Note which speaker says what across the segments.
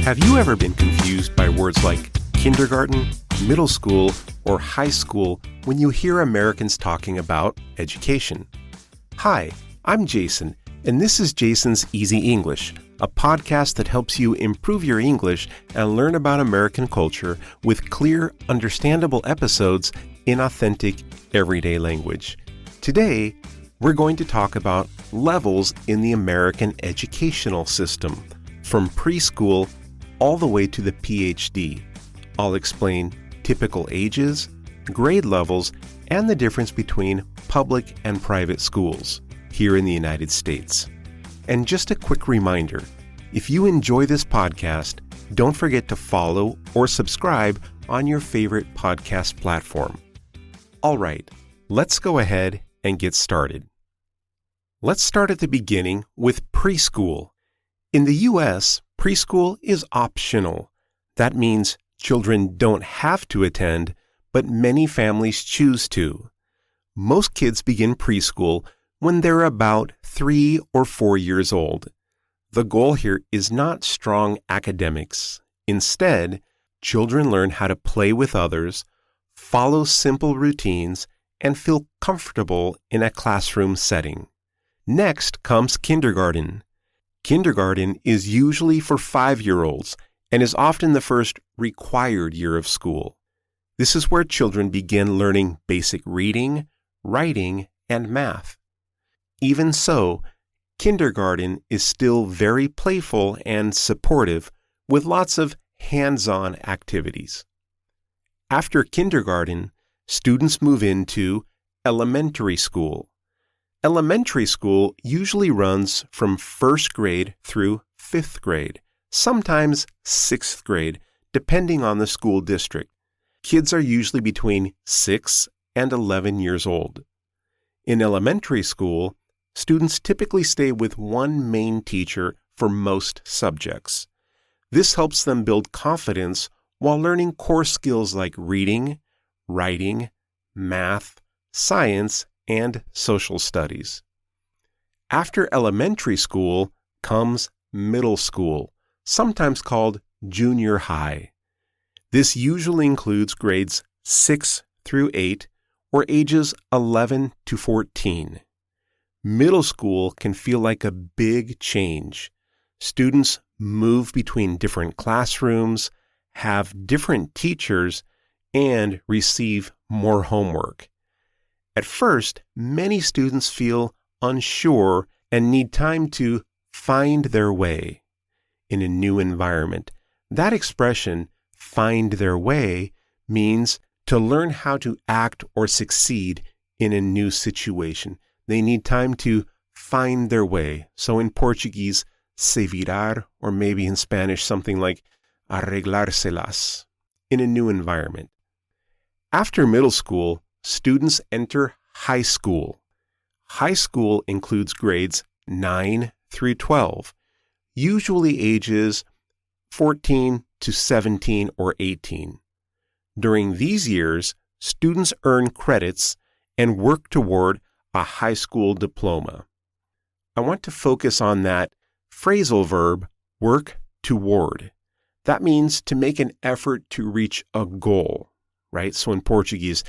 Speaker 1: Have you ever been confused by words like kindergarten, middle school, or high school when you hear Americans talking about education? Hi, I'm Jason, and this is Jason's Easy English, a podcast that helps you improve your English and learn about American culture with clear, understandable episodes in authentic, everyday language. Today, we're going to talk about levels in the American educational system, from preschool all the way to the PhD. I'll explain typical ages, grade levels, and the difference between public and private schools here in the United States. And just a quick reminder, if you enjoy this podcast, don't forget to follow or subscribe on your favorite podcast platform. All right, let's go ahead and get started. Let's start at the beginning with preschool. In the U.S., preschool is optional. That means children don't have to attend, but many families choose to. Most kids begin preschool when they're about 3 or 4 years old. The goal here is not strong academics. Instead, children learn how to play with others, follow simple routines, and feel comfortable in a classroom setting. Next comes kindergarten. Kindergarten is usually for 5-year-olds and is often the first required year of school. This is where children begin learning basic reading, writing, and math. Even so, kindergarten is still very playful and supportive with lots of hands-on activities. After kindergarten, students move into elementary school. Elementary school usually runs from 1st grade through 5th grade, sometimes 6th grade, depending on the school district. Kids are usually between 6 and 11 years old. In elementary school, students typically stay with one main teacher for most subjects. This helps them build confidence while learning core skills like reading, writing, math, science, and social studies. After elementary school comes middle school, sometimes called junior high. This usually includes grades 6 through 8 or ages 11 to 14. Middle school can feel like a big change. Students move between different classrooms, have different teachers, and receive more homework. At first, many students feel unsure and need time to find their way in a new environment. That expression, find their way, means to learn how to act or succeed in a new situation. They need time to find their way. So in Portuguese, se virar, or maybe in Spanish, something like arreglárselas, in a new environment. After middle school, students enter high school. High school includes grades 9 through 12, usually ages 14 to 17 or 18. During these years, students earn credits and work toward a high school diploma. I want to focus on that phrasal verb, work toward. That means to make an effort to reach a goal, right? So in Portuguese,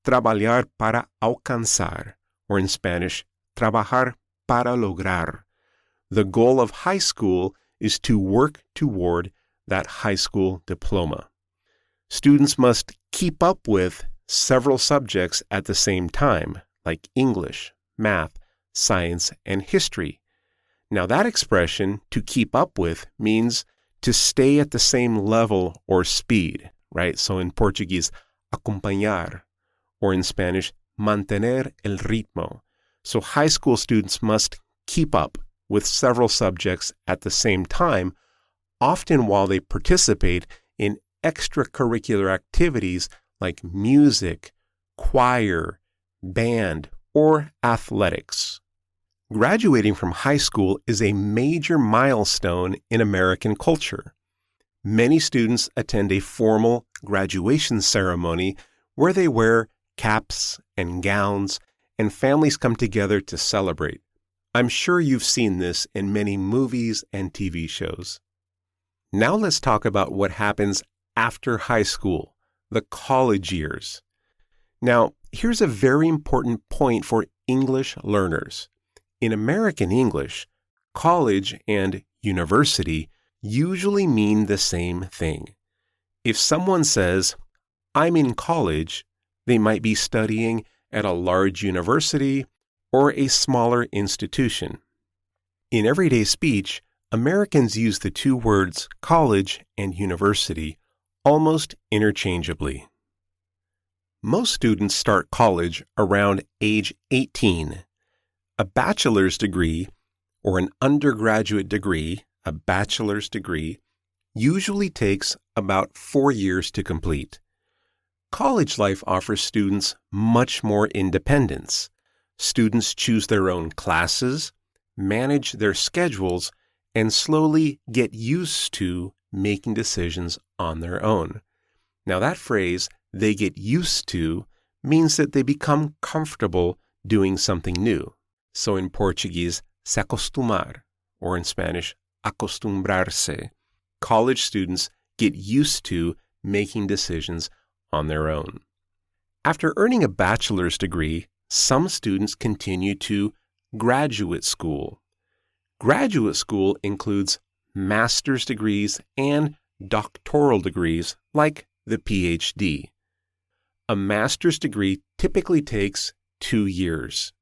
Speaker 1: trabalhar para alcanzar, or in Spanish, trabajar para lograr. The goal of high school is to work toward that high school diploma. Students must keep up with several subjects at the same time, like English, math, science, and history. Now that expression, to keep up with, means to stay at the same level or speed, right? So in Portuguese, acompanhar, or in Spanish, mantener el ritmo. So high school students must keep up with several subjects at the same time, often while they participate in extracurricular activities like music, choir, band, or athletics. Graduating from high school is a major milestone in American culture. Many students attend a formal graduation ceremony where they wear caps and gowns, and families come together to celebrate. I'm sure you've seen this in many movies and TV shows. Now let's talk about what happens after high school, the college years. Now, here's a very important point for English learners. In American English, college and university usually mean the same thing. If someone says, "I'm in college," they might be studying at a large university or a smaller institution. In everyday speech, Americans use the two words college and university almost interchangeably. Most students start college around age 18. A bachelor's degree or an undergraduate degree, a bachelor's degree, usually takes about 4 years to complete. College life offers students much more independence. Students choose their own classes, manage their schedules, and slowly get used to making decisions on their own. Now that phrase, "they get used to," means that they become comfortable doing something new. So in Portuguese, se acostumar, or in Spanish, acostumbrarse. College students get used to making decisions on their own. After earning a bachelor's degree, some students continue to graduate school. Graduate school includes master's degrees and doctoral degrees like the PhD. A master's degree typically takes 2 years.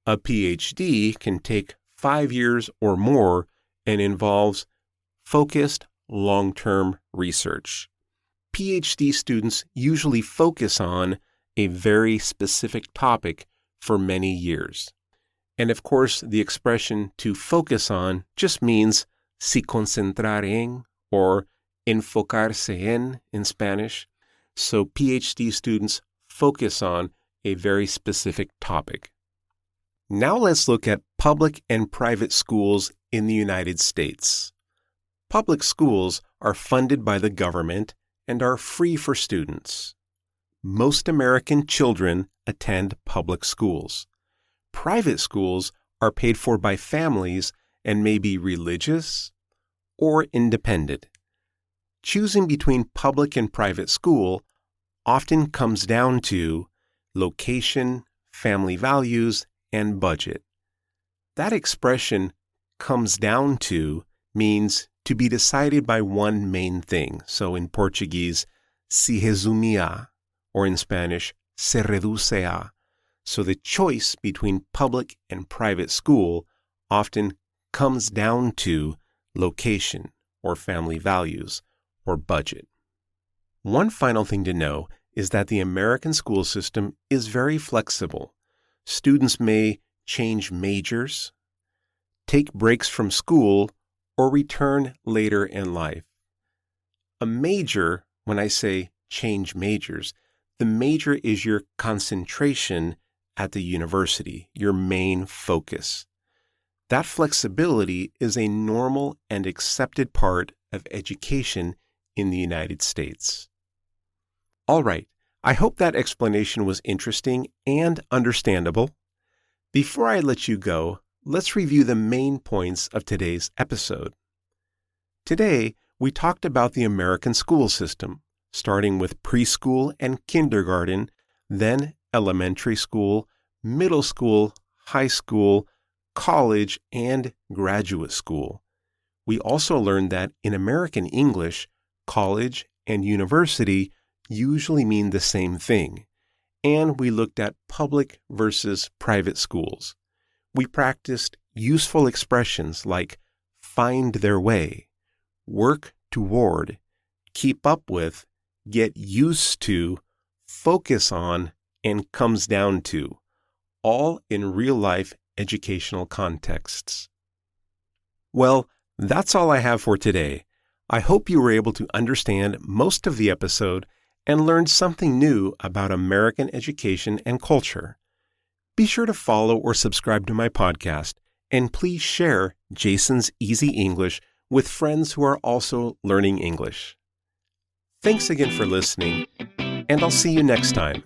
Speaker 1: A PhD can take 5 years or more and involves focused long-term research. PhD students usually focus on a very specific topic for many years. And of course, the expression "to focus on" just means se concentrar en or enfocarse en Spanish. So PhD students focus on a very specific topic. Now let's look at public and private schools in the United States. Public schools are funded by the government and are free for students. Most American children attend public schools. Private schools are paid for by families and may be religious or independent. Choosing between public and private school often comes down to location, family values, and budget. That expression "comes down to" means to be decided by one main thing. So in Portuguese, se resume a, or in Spanish, se reduce a. So the choice between public and private school often comes down to location or family values or budget. One final thing to know is that the American school system is very flexible. Students may change majors, take breaks from school, or return later in life. A major, when I say change majors, the major is your concentration at the university, your main focus. That flexibility is a normal and accepted part of education in the United States. All right, I hope that explanation was interesting and understandable. Before I let you go, let's review the main points of today's episode. Today, we talked about the American school system, starting with preschool and kindergarten, then elementary school, middle school, high school, college, and graduate school. We also learned that in American English, college and university usually mean the same thing, and we looked at public versus private schools. We practiced useful expressions like find their way, work toward, keep up with, get used to, focus on, and comes down to, all in real-life educational contexts. Well, that's all I have for today. I hope you were able to understand most of the episode and learn something new about American education and culture. Be sure to follow or subscribe to my podcast, and please share Jason's Easy English with friends who are also learning English. Thanks again for listening, and I'll see you next time.